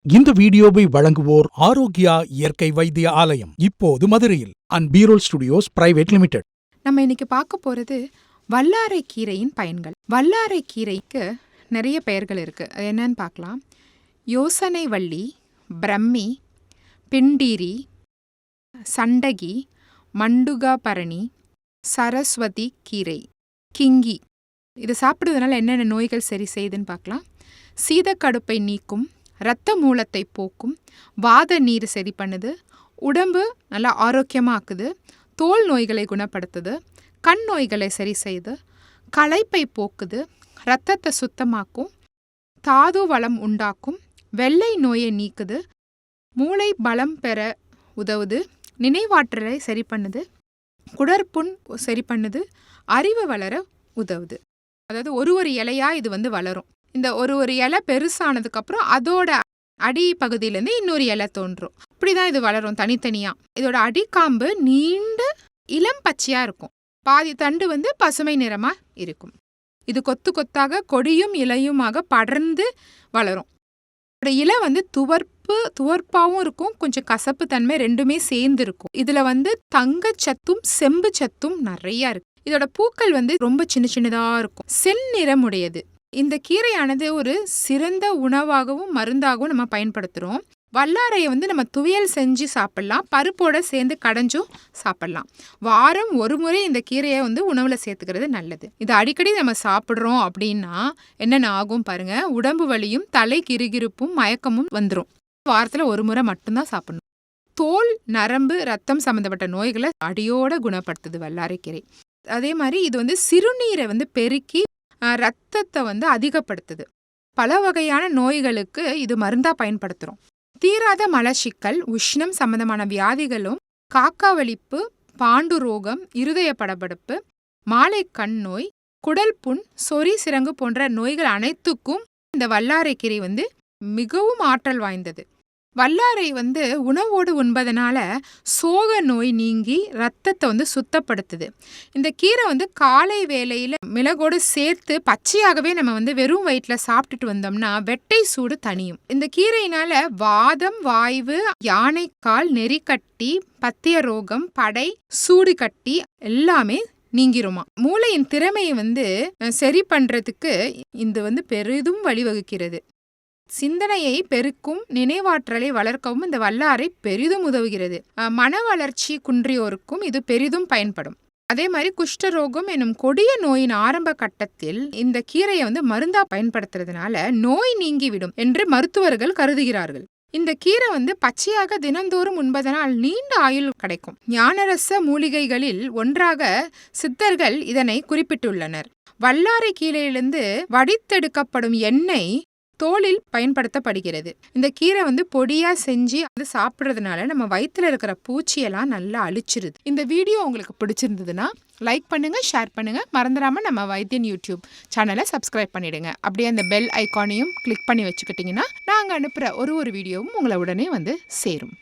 இந்த வீடியோவை வழங்குவோர் ஆரோக்கியா இயற்கை வைத்திய ஆலயம், இப்போது மதுரையில் பீரோல் ஸ்டுடியோஸ் பிரைவேட் லிமிடெட். நம்ம இன்னைக்கு பார்க்க போறது வல்லாரை கீரையின் பயன்கள். வல்லாரை கீரைக்கு நிறைய பெயர்கள் இருக்கு. அது என்னன்னு பார்க்கலாம். யோசனை வள்ளி, பிரம்மி, பிண்டீரி, சண்டகி, மண்டுகா பரணி, சரஸ்வதி கீரை, கிங்கி. இது சாப்பிடுவதனால என்னென்ன நோய்கள் சரி செய்யுதுன்னு பார்க்கலாம். சீதக்கடுப்பை நீக்கும், இரத்த மூலத்தை போக்கும், வாத நீர் சரி பண்ணுது, உடம்பு நல்லா ஆரோக்கியமாக்குது, தோல் நோய்களை குணப்படுத்துது, கண் நோய்களை சரி செய்யுது, களைப்பை போக்குது, இரத்தத்தை சுத்தமாக்கும், தாது வளம் உண்டாக்கும், வெள்ளை நோயை நீக்குது, மூளை பலம் பெற உதவுது, நினைவாற்றலை சரி பண்ணுது, குடற்புண் சரி பண்ணுது, அறிவு வளர உதவுது. அதாவது ஒரு இலையாக இது வளரும். இந்த ஒரு இலை பெருசானதுக்கப்புறம் அதோட அடி பகுதியிலேருந்து இன்னொரு இலை தோன்றும். இப்படிதான் இது வளரும் தனித்தனியாக. இதோட அடிக்காம்பு நீண்ட இளம் பச்சையாக இருக்கும். பாதி தண்டு பசுமை நிறமாக இருக்கும். இது கொத்து கொத்தாக கொடியும் இலையுமாக படர்ந்து வளரும். இதோட இலை துவர்ப்பாகவும் இருக்கும், கொஞ்சம் கசப்பு தன்மை ரெண்டுமே சேர்ந்து இருக்கும். இதில் தங்கச்சத்தும் செம்பு சத்தும் நிறையா இருக்கு. இதோட பூக்கள் ரொம்ப சின்ன சின்னதாக இருக்கும், செந்நிறமுடையது. இந்த கீரையானது ஒரு சிறந்த உணவாகவும் மருந்தாகவும் நம்ம பயன்படுத்துகிறோம். வல்லாரையை நம்ம துவையல் செஞ்சு சாப்பிட்லாம், பருப்போட சேர்ந்து கடைஞ்சும் சாப்பிட்லாம். வாரம் ஒரு முறை இந்த கீரையை உணவில் சேர்த்துக்கிறது நல்லது. இது அடிக்கடி நம்ம சாப்பிட்றோம் அப்படின்னா என்னென்ன ஆகும் பாருங்க. உடம்பு வலியும் தலை கிறுகிறுப்பும் மயக்கமும் வந்துடும். வாரத்தில் ஒரு முறை மட்டும்தான் சாப்பிடணும். தோல், நரம்பு, ரத்தம் சம்மந்தப்பட்ட நோய்களை அடியோட குணப்படுத்துது வல்லாரைக்கீரை. அதே மாதிரி இது சிறுநீரை பெருக்கி ரத்தத்தை அதிகப்படுத்துது. பல வகையான நோய்களுக்கு இது மருந்தா பயன்படுத்துகிறோம். தீராத மலச்சிக்கல், உஷ்ணம் சம்பந்தமான வியாதிகளும், காக்கா வலிப்பு, பாண்டு ரோகம், இருதய படபடப்பு, மாலை கண் நோய், குடல் புண், சொறி சிரங்கு போன்ற நோய்கள் அனைத்துக்கும் இந்த வல்லாரைக்கீரை மிகவும் ஆற்றல் வாய்ந்தது. வல்லாரை உணவோடு உண்பதனால சோக நோய் நீங்கி ரத்தத்தை சுத்தப்படுத்துது. இந்த கீரை காலை வேளையில் மிளகோடு சேர்த்து பச்சையாகவே நம்ம வெறும் வயிற்றில் சாப்பிட்டுட்டு வந்தோம்னா வெட்டை சூடு தணியும். இந்த கீரையினால வாதம், வாய்வு, யானைக்கால், நெறிக்கட்டி, பத்திய ரோகம், படை, சூடு கட்டி எல்லாமே நீங்கிருமா. மூளையின் திறமையை சரி பண்றதுக்கு இந்த பெரிதும் வழிவகுக்கிறது. சிந்தனையை பெருக்கும், நினைவாற்றலை வளர்க்கவும் இந்த வல்லாரை பெரிதும் உதவுகிறது. மன வளர்ச்சி குன்றியோருக்கும் இது பெரிதும் பயன்படும். அதே மாதிரி குஷ்டரோகம் எனும் கொடிய நோயின் ஆரம்ப கட்டத்தில் இந்த கீரையை மருந்தா பயன்படுத்துறதுனால நோய் நீங்கிவிடும் என்று மருத்துவர்கள் கருதுகிறார்கள். இந்த கீரை பச்சையாக தினந்தோறும் உண்பதனால் நீண்ட ஆயுள் கிடைக்கும். ஞானரச மூலிகைகளில் ஒன்றாக சித்தர்கள் இதனை குறிப்பிட்டுள்ளனர். வல்லாரை கீரையிலிருந்து வடித்தெடுக்கப்படும் எண்ணெய் தோலில் பயன்படுத்தப்படுகிறது. இந்த கீரை பொடியா செஞ்சு சாப்பிட்றதுனால நம்ம வயிற்றுல இருக்கிற பூச்சியெல்லாம் நல்லா அழிச்சிருது. இந்த வீடியோ உங்களுக்கு பிடிச்சிருந்ததுன்னா லைக் பண்ணுங்க, ஷேர் பண்ணுங்க. மறந்துடாம நம்ம வைத்தியன் யூடியூப் சேனலை சப்ஸ்கிரைப் பண்ணிடுங்க. அப்படியே அந்த பெல் ஐக்கானையும் கிளிக் பண்ணி வச்சுக்கிட்டிங்கன்னா நாங்கள் அனுப்புகிற ஒரு வீடியோவும் உங்களை உடனே சேரும்.